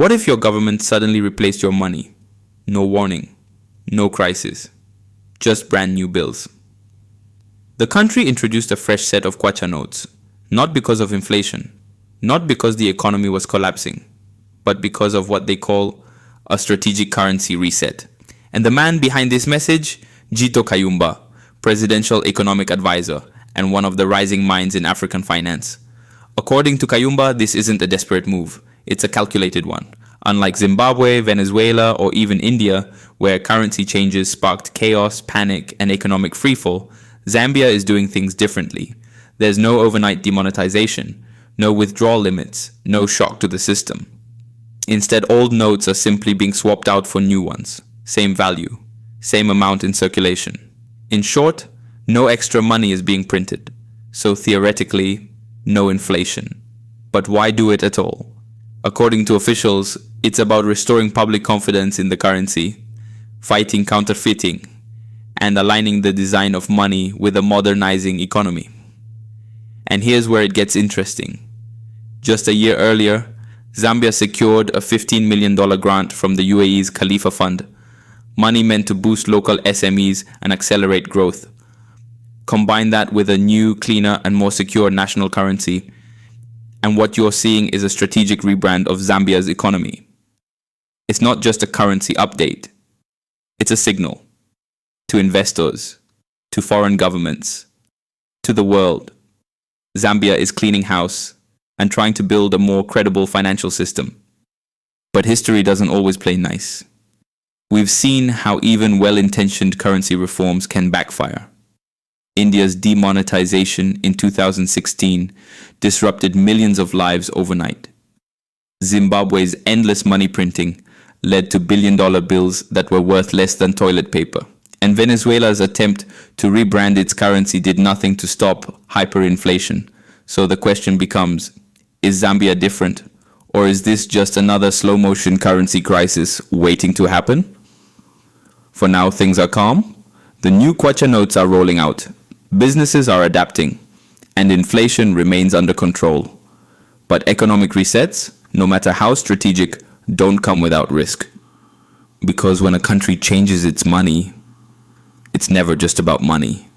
What if your government suddenly replaced your money? No warning, no crisis, just brand new bills. The country introduced a fresh set of Kwacha notes, not because of inflation, not because the economy was collapsing, but because of what they call a strategic currency reset. And the man behind this message, Jito Kayumba, presidential economic advisor and one of the rising minds in African finance. According to Kayumba, this isn't a desperate move. It's a calculated one. Unlike Zimbabwe, Venezuela, or even India, where currency changes sparked chaos, panic, and economic freefall, Zambia is doing things differently. There's no overnight demonetization, no withdrawal limits, no shock to the system. Instead, old notes are simply being swapped out for new ones. Same value, same amount in circulation. In short, no extra money is being printed. So theoretically, no inflation. But why do it at all? According to officials, it's about restoring public confidence in the currency, fighting counterfeiting, and aligning the design of money with a modernizing economy. And here's where it gets interesting. Just a year earlier, Zambia secured a $15 million grant from the UAE's Khalifa Fund, money meant to boost local SMEs and accelerate growth. Combine that with a new, cleaner, and more secure national currency, and what you're seeing is a strategic rebrand of Zambia's economy. It's not just a currency update. It's a signal to investors, to foreign governments, to the world. Zambia is cleaning house and trying to build a more credible financial system. But history doesn't always play nice. We've seen how even well-intentioned currency reforms can backfire. India's demonetization in 2016 disrupted millions of lives overnight. Zimbabwe's endless money printing led to billion-dollar bills that were worth less than toilet paper. And Venezuela's attempt to rebrand its currency did nothing to stop hyperinflation. So the question becomes, is Zambia different? Or is this just another slow-motion currency crisis waiting to happen? For now, things are calm. The new Kwacha notes are rolling out. Businesses are adapting. And inflation remains under control. But economic resets, no matter how strategic, don't come without risk. Because when a country changes its money, it's never just about money.